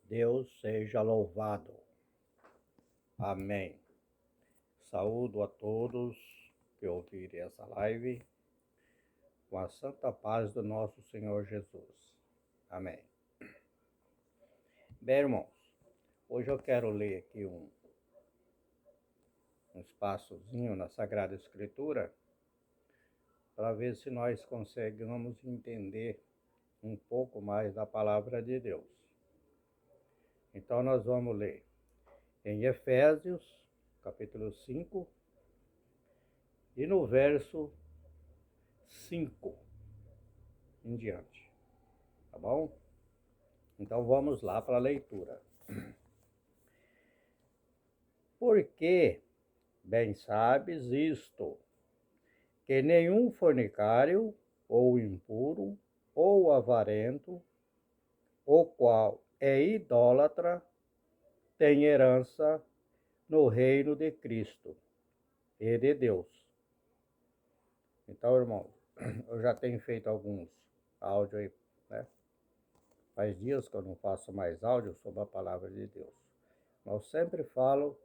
Deus seja louvado. Amém. Saúdo a todos que ouvirem essa live com a santa paz do nosso Senhor Jesus. Amém. Bem, irmãos, hoje eu quero ler aqui um espaçozinho na Sagrada Escritura para ver se nós conseguimos entender um pouco mais da palavra de Deus. Então nós vamos ler em Efésios, capítulo 5, e no verso 5 em diante, tá bom? Então vamos lá para a leitura. Porque bem sabes isto, que nenhum fornicário, ou impuro, ou avarento, o qual é idólatra, tem herança no reino de Cristo e de Deus. Então, irmãos, eu já tenho feito alguns áudios aí, né? Faz dias que eu não faço mais áudio sobre a palavra de Deus. Eu sempre falo,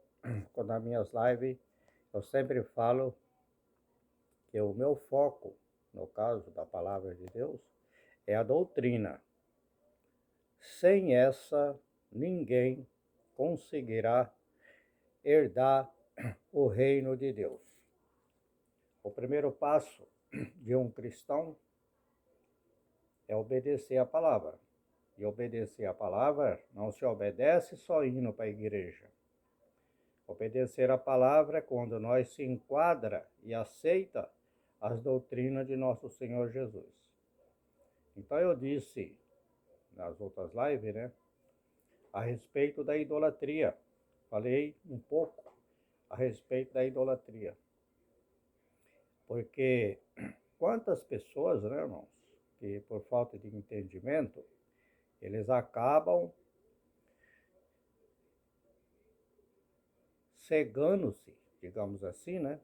nas minhas lives, eu sempre falo que o meu foco, no caso da palavra de Deus, é a doutrina. Sem essa, ninguém conseguirá herdar o reino de Deus. O primeiro passo de um cristão é obedecer a palavra. E obedecer a palavra não se obedece só indo para a igreja. Obedecer a palavra é quando nós se enquadra e aceita as doutrinas de nosso Senhor Jesus. Então eu disse nas outras lives, né, a respeito da idolatria. Falei um pouco a respeito da idolatria. Porque quantas pessoas, né, irmãos, que por falta de entendimento, eles acabam cegando-se, digamos assim, né,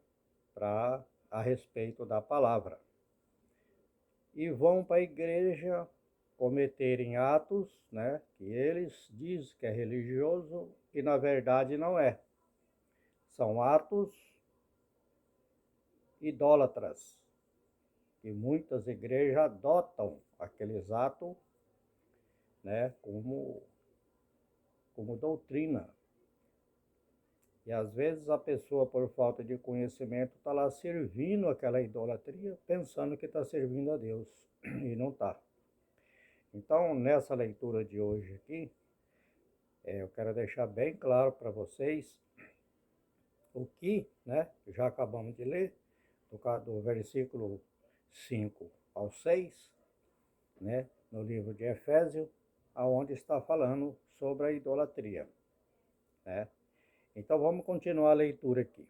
a respeito da palavra. E vão para a igreja cometerem atos, né, que eles dizem que é religioso e na verdade não é. São atos idólatras, que muitas igrejas adotam aqueles atos, né, como doutrina. E às vezes a pessoa, por falta de conhecimento, está lá servindo aquela idolatria, pensando que está servindo a Deus, e não está. Então, nessa leitura de hoje aqui, eu quero deixar bem claro para vocês o que, né, já acabamos de ler, do versículo 5 ao 6, né, no livro de Efésios, aonde está falando sobre a idolatria, né? Então vamos continuar a leitura aqui.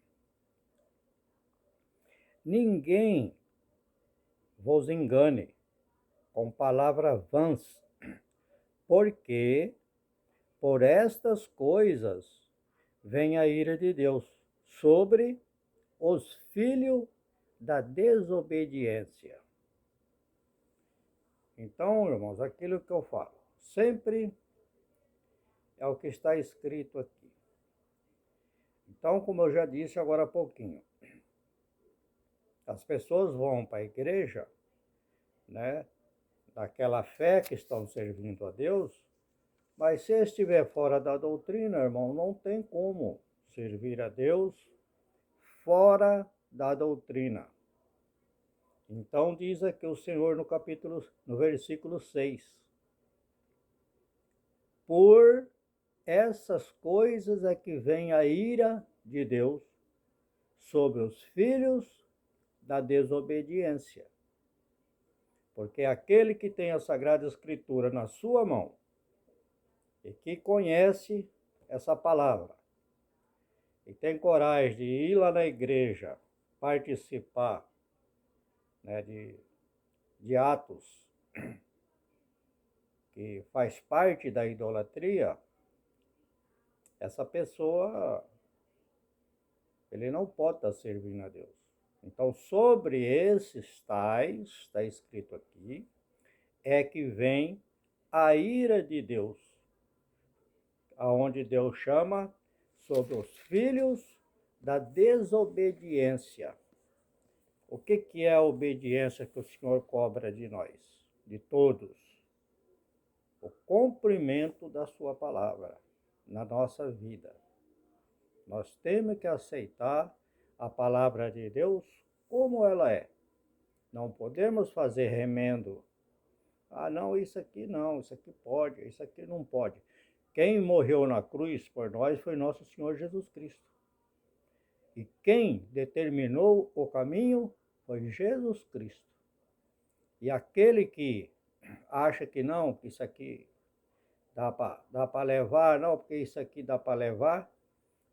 Ninguém vos engane com palavras vãs, porque por estas coisas vem a ira de Deus sobre os filhos da desobediência. Então, irmãos, aquilo que eu falo, sempre é o que está escrito aqui. Então, como eu já disse agora há pouquinho, as pessoas vão para a igreja, né, daquela fé que estão servindo a Deus, mas se estiver fora da doutrina, irmão, não tem como servir a Deus fora da doutrina. Então diz aqui o Senhor no versículo 6. Por essas coisas é que vem a ira de Deus sobre os filhos da desobediência. Porque aquele que tem a Sagrada Escritura na sua mão e que conhece essa palavra e tem coragem de ir lá na igreja participar, né, de atos que faz parte da idolatria, essa pessoa, ele não pode estar servindo a Deus. Então, sobre esses tais, está escrito aqui, é que vem a ira de Deus aonde Deus chama sobre os filhos da desobediência. O que é a obediência que o Senhor cobra de nós, de todos? O cumprimento da sua palavra na nossa vida. Nós temos que aceitar a palavra de Deus como ela é. Não podemos fazer remendo. Ah, não, isso aqui não, isso aqui pode, isso aqui não pode. Quem morreu na cruz por nós foi nosso Senhor Jesus Cristo. E quem determinou o caminho foi Jesus Cristo. E aquele que acha que não, que isso aqui dá para levar, não, porque isso aqui dá para levar,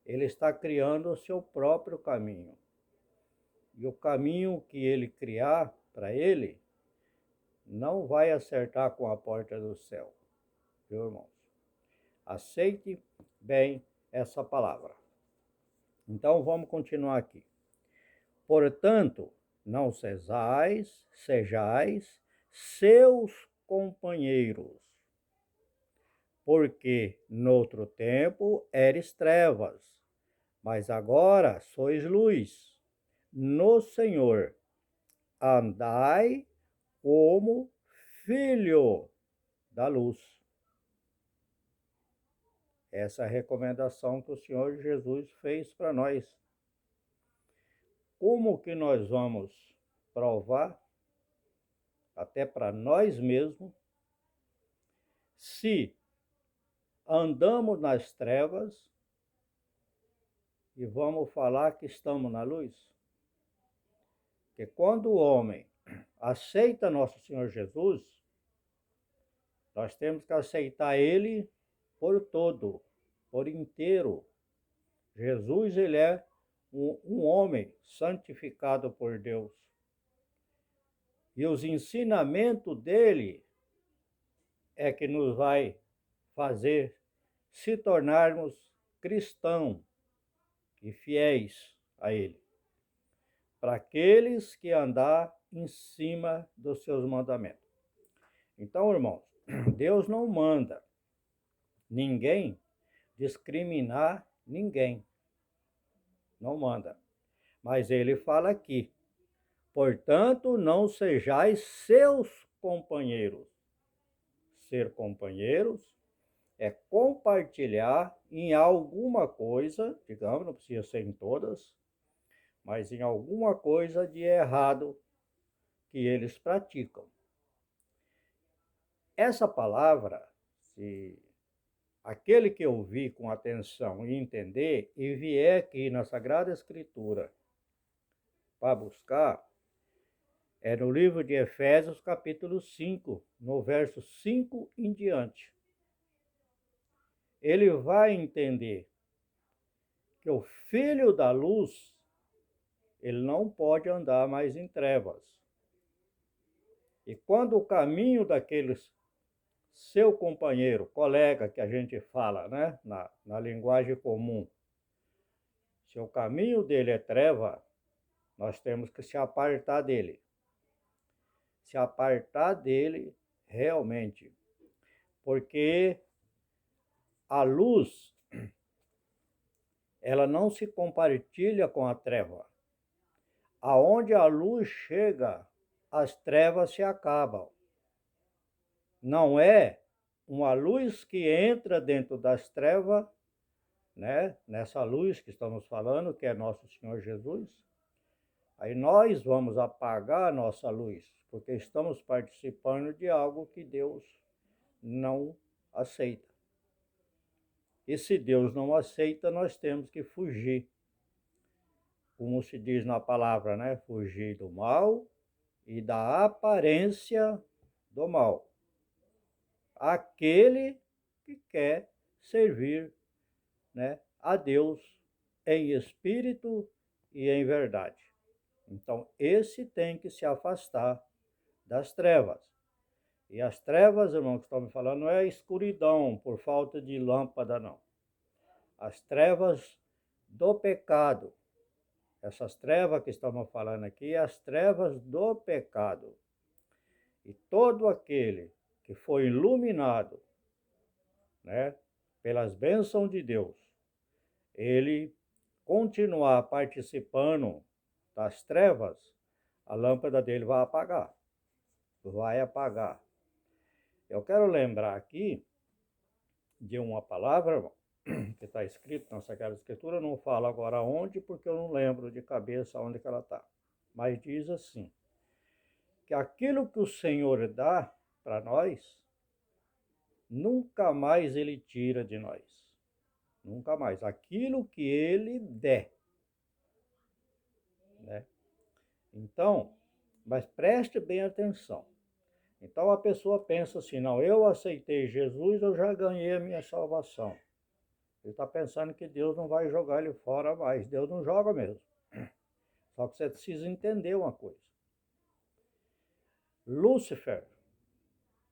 ele está criando o seu próprio caminho. E o caminho que ele criar para ele não vai acertar com a porta do céu, viu, irmãos? Aceite bem essa palavra. Então vamos continuar aqui. Portanto, não sejais seus companheiros, porque noutro tempo eres trevas, mas agora sois luz no Senhor. Andai como filho da luz. Essa é a recomendação que o Senhor Jesus fez para nós. Como que nós vamos provar, até para nós mesmos, se andamos nas trevas e vamos falar que estamos na luz? Porque quando o homem aceita nosso Senhor Jesus, nós temos que aceitar ele por todo, por inteiro. Jesus, ele é um homem santificado por Deus. E os ensinamentos dele é que nos vai fazer se tornarmos cristãos e fiéis a ele. Para aqueles que andar em cima dos seus mandamentos. Então, irmãos, Deus não manda ninguém discriminar ninguém. Não manda. Mas ele fala aqui: portanto, não sejais seus companheiros. Ser companheiros é compartilhar em alguma coisa, digamos, não precisa ser em todas, mas em alguma coisa de errado que eles praticam. Essa palavra, se aquele que ouvir com atenção e entender e vier aqui na Sagrada Escritura para buscar, é no livro de Efésios, capítulo 5, no verso 5 em diante. Ele vai entender que o filho da luz, ele não pode andar mais em trevas. E quando o caminho daqueles seu companheiro, colega, que a gente fala, né, na linguagem comum, se o caminho dele é treva, nós temos que se apartar dele. Se apartar dele realmente. Porque a luz, ela não se compartilha com a treva. Aonde a luz chega, as trevas se acabam. Não é uma luz que entra dentro das trevas, né? Nessa luz que estamos falando, que é nosso Senhor Jesus. Aí nós vamos apagar a nossa luz, porque estamos participando de algo que Deus não aceita. E se Deus não aceita, nós temos que fugir. Como se diz na palavra, né? Fugir do mal e da aparência do mal. Aquele que quer servir, né, a Deus em espírito e em verdade. Então, esse tem que se afastar das trevas. E as trevas, irmão, que estamos falando, não é escuridão por falta de lâmpada, não. As trevas do pecado. Essas trevas que estamos falando aqui, as trevas do pecado. E todo aquele que foi iluminado, né, pelas bênçãos de Deus, ele continuar participando das trevas, a lâmpada dele vai apagar. Vai apagar. Eu quero lembrar aqui de uma palavra, irmão, que está escrito na Sagrada Escritura, eu não falo agora onde, porque eu não lembro de cabeça onde que ela está. Mas diz assim, que aquilo que o Senhor dá para nós, nunca mais ele tira de nós. Nunca mais. Aquilo que ele der. Né? Então, mas preste bem atenção. Então a pessoa pensa assim, não, eu aceitei Jesus, eu já ganhei a minha salvação. Ele está pensando que Deus não vai jogar ele fora mais. Deus não joga mesmo. Só que você precisa entender uma coisa. Lúcifer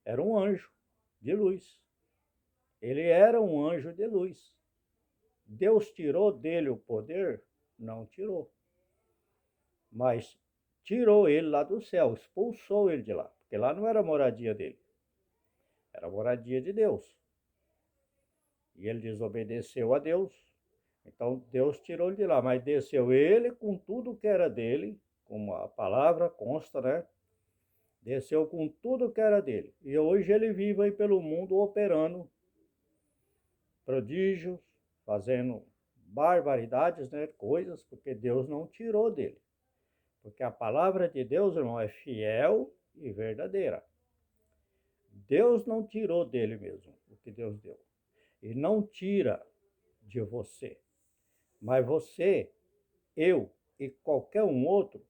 era um anjo de luz. Ele era um anjo de luz. Deus tirou dele o poder? Não tirou. Mas tirou ele lá do céu, expulsou ele de lá. Porque lá não era a moradia dele. Era a moradia de Deus. E ele desobedeceu a Deus. Então Deus tirou ele de lá, mas desceu ele com tudo que era dele, como a palavra consta, né? Desceu com tudo que era dele. E hoje ele vive aí pelo mundo operando prodígios, fazendo barbaridades, né? Coisas, porque Deus não tirou dele. Porque a palavra de Deus, irmão, é fiel e verdadeira. Deus não tirou dele mesmo o que Deus deu. E não tira de você. Mas você, eu e qualquer um outro,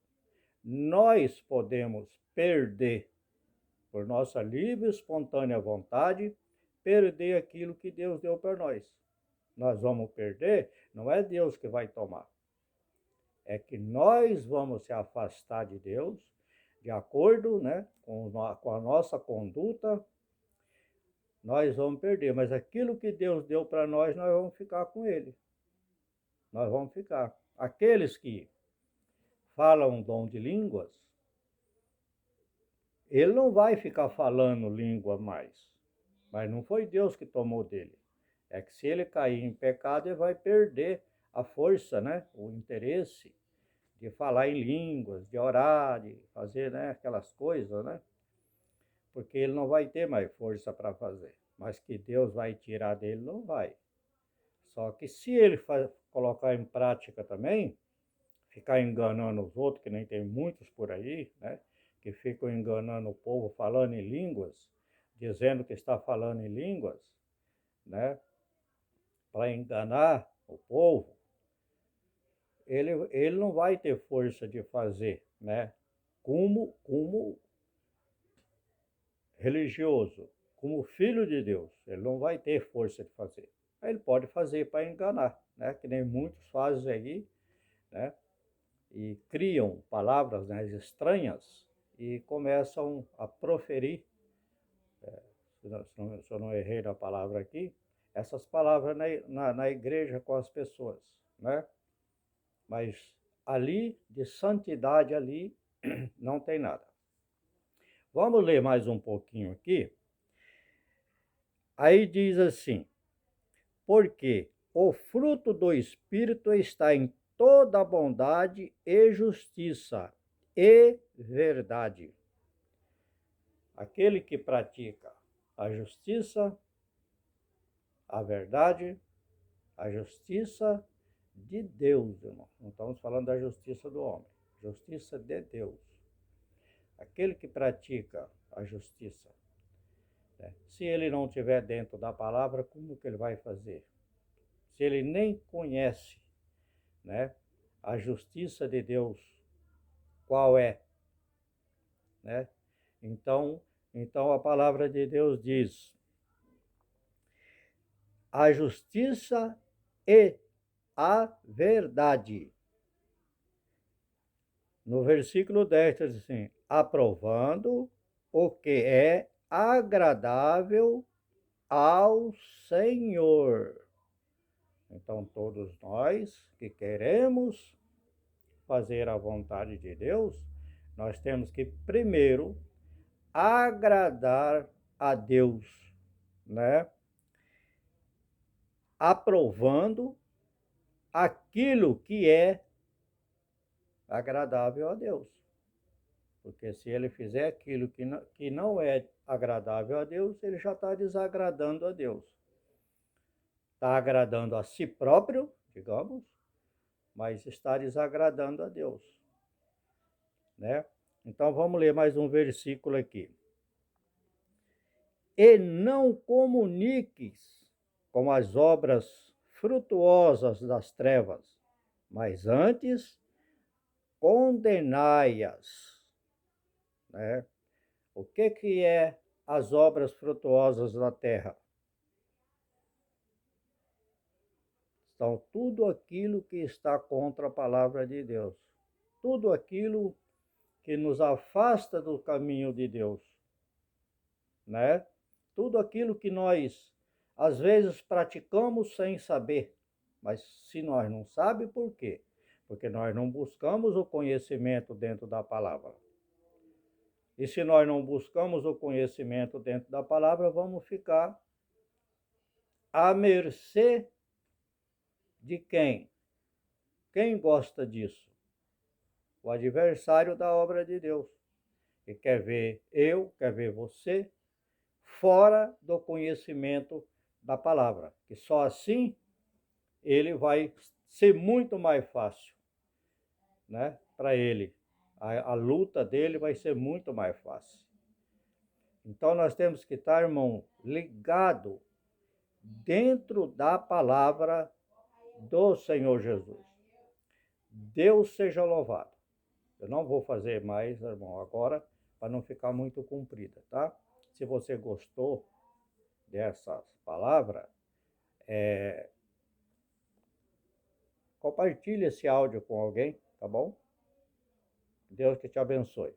nós podemos perder, por nossa livre e espontânea vontade, perder aquilo que Deus deu para nós. Nós vamos perder, não é Deus que vai tomar. É que nós vamos se afastar de Deus, de acordo, né, com a nossa conduta, nós vamos perder. Mas aquilo que Deus deu para nós vamos ficar com ele. Nós vamos ficar. Aqueles que falam dom de línguas, ele não vai ficar falando língua mais. Mas não foi Deus que tomou dele. É que se ele cair em pecado, ele vai perder a força, né? O interesse de falar em línguas, de orar, de fazer, né, aquelas coisas, né? Porque ele não vai ter mais força para fazer. Mas que Deus vai tirar dele, não vai. Só que se ele colocar em prática também, ficar enganando os outros, que nem tem muitos por aí, né? Que ficam enganando o povo falando em línguas, dizendo que está falando em línguas, né? Para enganar o povo, ele não vai ter força de fazer, né? Como religioso, como filho de Deus, ele não vai ter força de fazer. Ele pode fazer para enganar, né? Que nem muitos fazem aí, né? E criam palavras, né, estranhas e começam a proferir, se eu não errei na palavra aqui, essas palavras na igreja com as pessoas, né? Mas ali, de santidade ali, não tem nada. Vamos ler mais um pouquinho aqui. Aí diz assim, porque o fruto do Espírito está em toda bondade e justiça e verdade. Aquele que pratica a justiça, a verdade, a justiça de Deus, irmão. Não estamos falando da justiça do homem, justiça de Deus. Aquele que pratica a justiça, né? Se ele não estiver dentro da palavra, como que ele vai fazer? Se ele nem conhece, né, a justiça de Deus, qual é, né? Então a palavra de Deus diz: a justiça e a verdade. No versículo 10 diz assim: aprovando o que é agradável ao Senhor. Então, todos nós que queremos fazer a vontade de Deus, nós temos que primeiro agradar a Deus, né? aprovando aquilo que é agradável a Deus. Porque se ele fizer aquilo que não é agradável a Deus, ele já está desagradando a Deus. Está agradando a si próprio, digamos, mas está desagradando a Deus, né? Então vamos ler mais um versículo aqui. E não comuniques com as obras frutuosas das trevas, mas antes condenai-as, né? O que é as obras frutuosas da terra? São tudo aquilo que está contra a palavra de Deus. Tudo aquilo que nos afasta do caminho de Deus, né? Tudo aquilo que nós, às vezes, praticamos sem saber. Mas se nós não sabemos, por quê? Porque nós não buscamos o conhecimento dentro da palavra. E se nós não buscamos o conhecimento dentro da palavra, vamos ficar à mercê de quem? Quem gosta disso? O adversário da obra de Deus, que quer ver quer ver você fora do conhecimento da palavra, que só assim ele vai ser muito mais fácil, né, para ele. A luta dele vai ser muito mais fácil. Então nós temos que estar, irmão, ligado dentro da palavra do Senhor Jesus. Deus seja louvado. Eu não vou fazer mais, irmão, agora, para não ficar muito comprida, tá? Se você gostou dessas palavras, compartilhe esse áudio com alguém, tá bom? Deus que te abençoe.